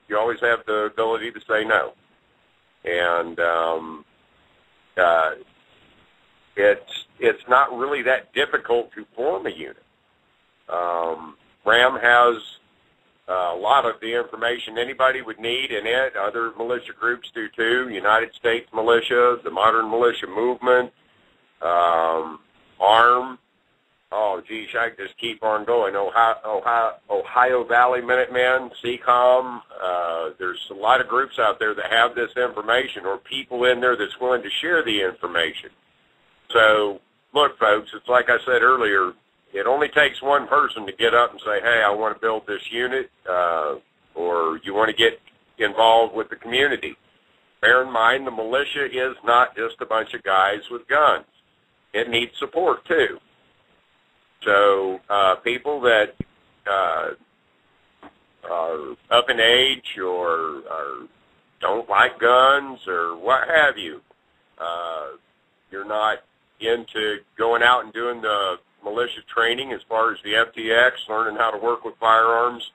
you always have the ability to say no. And it's not really that difficult to form a unit. RAM has a lot of the information anybody would need in it. Other militia groups do too. United States Militia, the Modern Militia Movement, ARM. Oh, geez, I could just keep on going. Ohio Valley Minutemen, CECOM. There's a lot of groups out there that have this information, or people in there that's willing to share the information. So, look, folks, it's like I said earlier, it only takes one person to get up and say, hey, I want to build this unit, or you want to get involved with the community. Bear in mind, the militia is not just a bunch of guys with guns. It needs support, too. So people that are up in age or don't like guns or what have you, you're not into going out and doing the militia training as far as the FTX, learning how to work with firearms,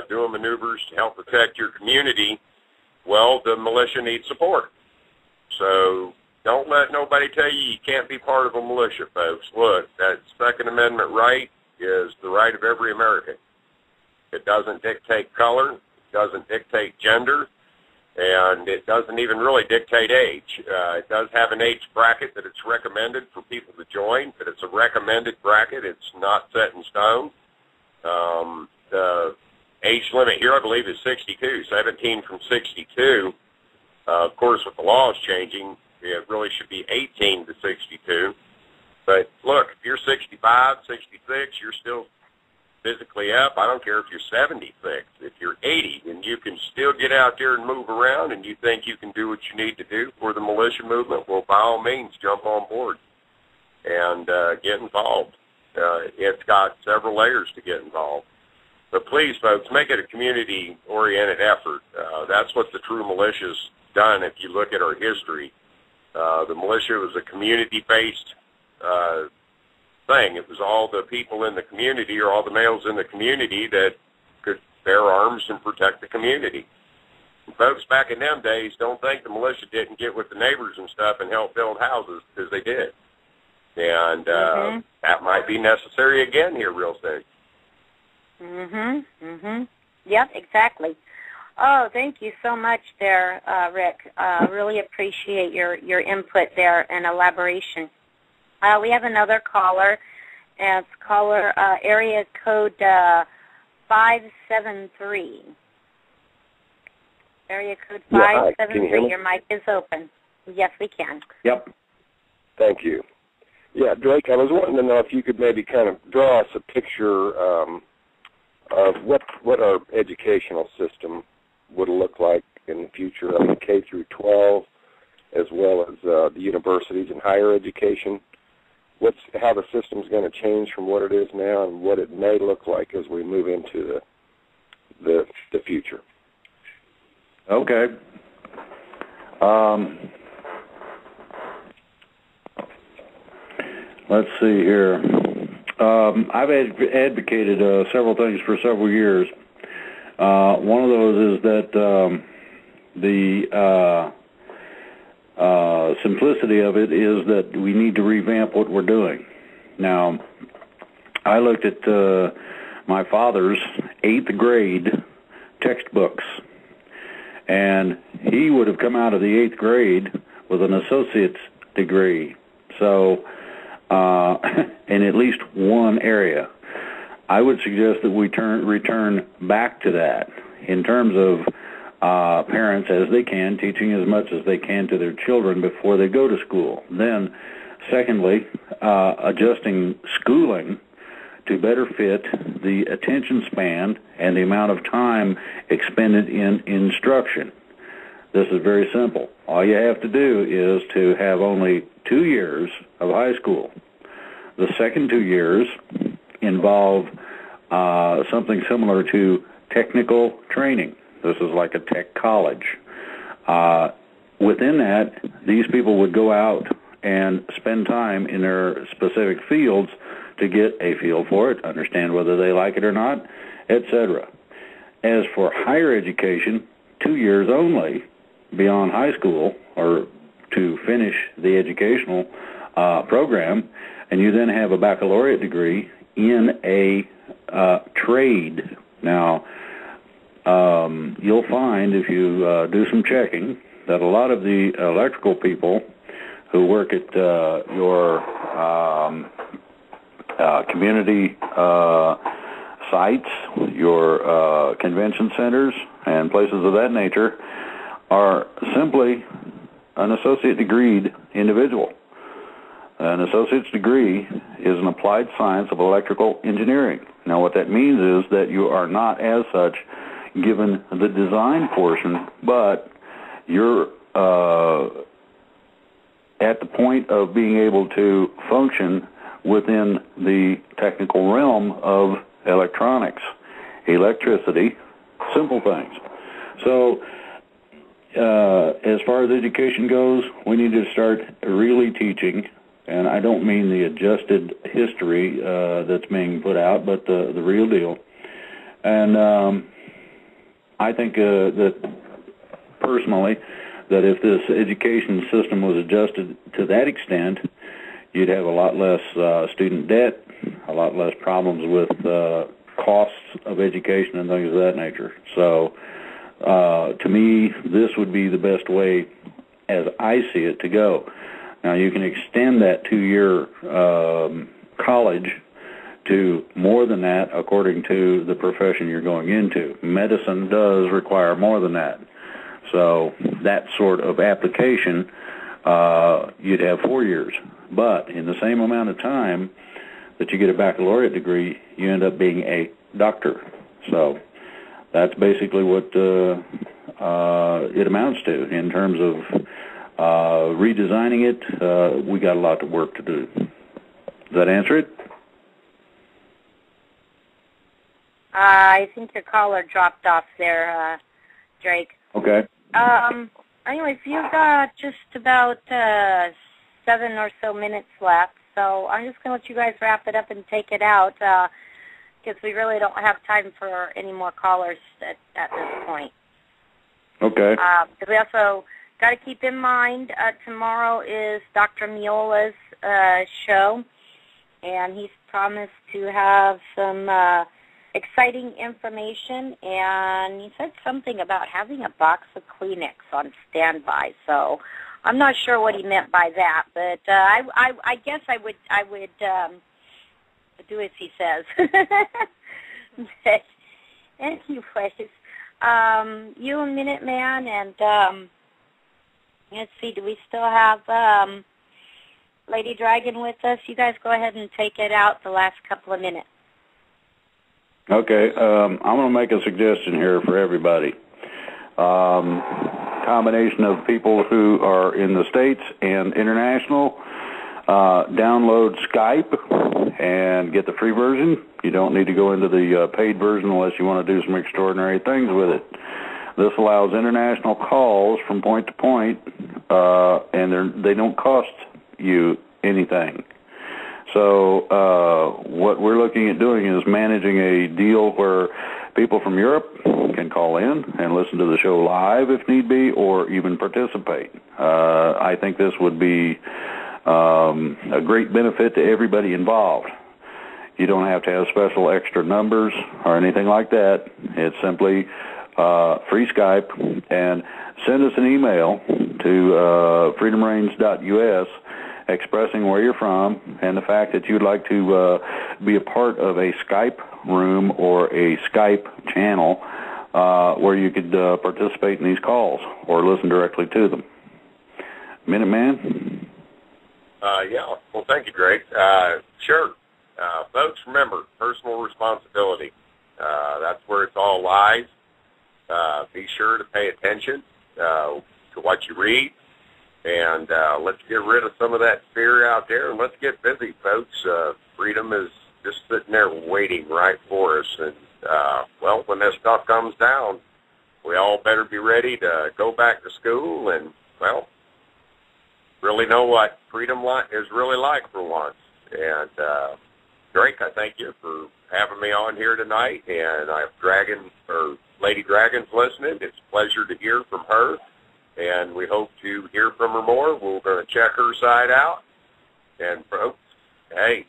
doing maneuvers to help protect your community, well, the militia needs support. So don't let nobody tell you can't be part of a militia, folks. Look, that Second Amendment right is the right of every American. It doesn't dictate color, it doesn't dictate gender, and it doesn't even really dictate age. It does have an age bracket that it's recommended for people to join, but it's a recommended bracket. It's not set in stone. The age limit here, I believe, is 62, 17 from 62. Of course, with the laws changing, it really should be 18 to 62. But look, if you're 65, 66, you're still physically up. I don't care if you're 76. If you're 80 and you can still get out there and move around and you think you can do what you need to do for the militia movement, well, by all means, jump on board and get involved. It's got several layers to get involved. But please, folks, make it a community-oriented effort. That's what the true militia's done if you look at our history. The militia was a community-based thing. It was all the people in the community or all the males in the community that could bear arms and protect the community. And folks, back in them days, don't think the militia didn't get with the neighbors and stuff and help build houses, because they did. And that might be necessary again here real soon. Yep, exactly. Oh, thank you so much there, Rick. Really appreciate your input there and elaboration. We have another caller. It's caller area code 573. Area code 573. Your mic is open. Yes, we can. Yep. Thank you. Yeah, Drake, I was wanting to know if you could maybe kind of draw us a picture of what our educational system would look like in the future, I mean, K through 12, as well as the universities and higher education. How the system's going to change from what it is now and what it may look like as we move into the future. Okay. Let's see here. I've advocated several things for several years. One of those is that the simplicity of it is that we need to revamp what we're doing. Now, I looked at my father's 8th grade textbooks, and he would have come out of the 8th grade with an associate's degree, so in at least one area. I would suggest that we return back to that in terms of parents, as they can, teaching as much as they can to their children before they go to school. Then, secondly, adjusting schooling to better fit the attention span and the amount of time expended in instruction. This is very simple. All you have to do is to have only 2 years of high school. The second 2 years involve something similar to technical training. This is like a tech college. Within that, these people would go out and spend time in their specific fields to get a feel for it, understand whether they like it or not, etc. as for higher education, 2 years only beyond high school, or to finish the educational program, and you then have a baccalaureate degree in a trade. Now, you'll find, if you do some checking, that a lot of the electrical people who work at your community sites, your convention centers, and places of that nature are simply an associate degreed individual. An associate's degree is an applied science of electrical engineering. Now, what that means is that you are not, as such, given the design portion, but you're at the point of being able to function within the technical realm of electronics, electricity, simple things. So, as far as education goes, we need to start really teaching, and I don't mean the adjusted history that's being put out, but the real deal. And I think that personally, that if this education system was adjusted to that extent, you'd have a lot less student debt, a lot less problems with costs of education and things of that nature. So, to me, this would be the best way, as I see it, to go. Now, you can extend that 2-year college to more than that according to the profession you're going into. Medicine does require more than that. So that sort of application, you'd have 4 years. But in the same amount of time that you get a baccalaureate degree, you end up being a doctor. So that's basically what it amounts to in terms of redesigning it. We got a lot of work to do. Does that answer it? I think your caller dropped off there, Drake. Okay. Anyways, you've got just about 7 or so minutes left, so I'm just going to let you guys wrap it up and take it out, because we really don't have time for any more callers at this point. Okay. We also got to keep in mind tomorrow is Dr. Miola's show, and he's promised to have some exciting information, and he said something about having a box of Kleenex on standby. So I'm not sure what he meant by that, but I guess I would do as he says. But anyways, you and Minuteman, and let's see, do we still have Lady Dragon with us? You guys go ahead and take it out the last couple of minutes. Okay, I'm going to make a suggestion here for everybody. Combination of people who are in the States and international, download Skype and get the free version. You don't need to go into the paid version unless you want to do some extraordinary things with it. This allows international calls from point to point, and they don't cost you anything. So what we're looking at doing is managing a deal where people from Europe can call in and listen to the show live if need be, or even participate. I think this would be a great benefit to everybody involved. You don't have to have special extra numbers or anything like that. It's simply free Skype, and send us an email to freedomreigns.us expressing where you're from and the fact that you'd like to be a part of a Skype room or a Skype channel where you could participate in these calls or listen directly to them. Minuteman? Yeah. Well, thank you, Drake. Sure. Folks, remember, personal responsibility. That's where it all lies. Be sure to pay attention to what you read. And let's get rid of some of that fear out there, and let's get busy, folks. Freedom is just sitting there waiting right for us. And, well, when this stuff comes down, we all better be ready to go back to school and, well, really know what freedom is really like for once. And, Drake, I thank you for having me on here tonight. And I have Lady Dragon's listening, it's a pleasure to hear from her, and we hope to hear from her more. We're going to check her side out. And, folks, hey,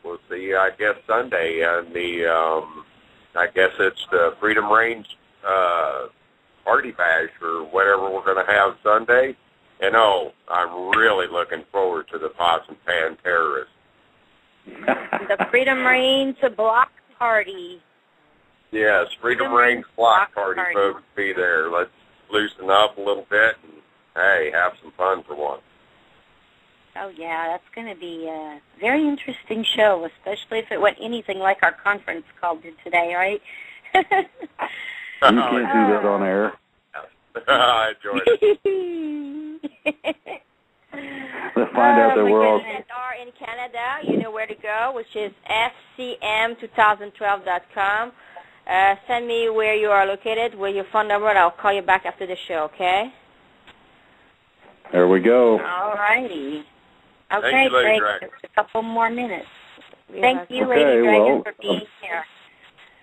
we'll see you, I guess, Sunday. And I guess it's the Freedom Range party bash or whatever we're going to have Sunday. And, I'm really looking forward to the Possum Pan Terrorists. The Freedom Range block party. Yes, Freedom Range block party, folks. Be there. Let's loosen up a little bit and, hey, have some fun for once. Oh, yeah, that's going to be a very interesting show, especially if it went anything like our conference call did today, right? You can't do that on air. I enjoyed it. Let's find out that we're all... Are in Canada, you know where to go, which is scm2012.com. Send me where you are located with your phone number, and I'll call you back after the show, okay? There we go. All righty. Okay, Thank you, Lady Drake, Dragon. just a couple more minutes. Yeah, Thank you, okay, Lady Dragon, well, for being here.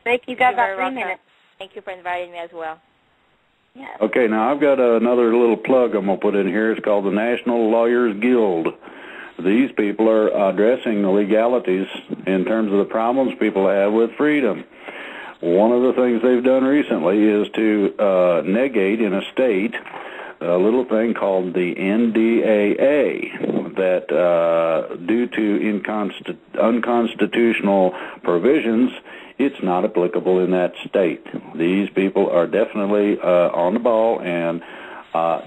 Thank you, got about 3 minutes. Thank you for inviting me as well. Yes. Okay, now I've got another little plug I'm going to put in here. It's called the National Lawyers Guild. These people are addressing the legalities in terms of the problems people have with freedom. One of the things they've done recently is to negate in a state a little thing called the NDAA that, due to unconstitutional provisions, it's not applicable in that state. These people are definitely on the ball and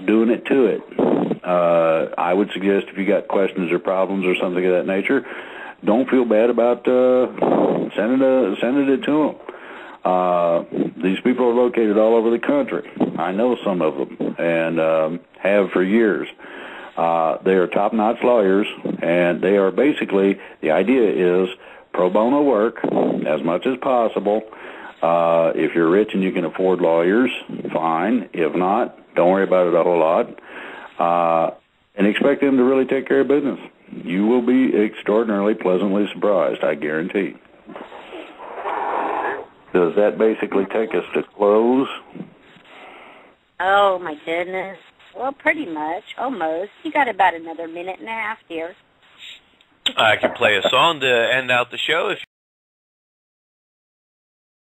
doing it to it. I would suggest if you got questions or problems or something of that nature, don't feel bad about sending it to them. These people are located all over the country. I know some of them and have for years. They are top-notch lawyers, and they are basically, the idea is pro bono work as much as possible. If you're rich and you can afford lawyers, fine. If not, don't worry about it a whole lot. And expect them to really take care of business. You will be extraordinarily pleasantly surprised, I guarantee. Does that basically take us to close? Oh, my goodness. Well, pretty much, almost. You got about another minute and a half here. I can play a song to end out the show if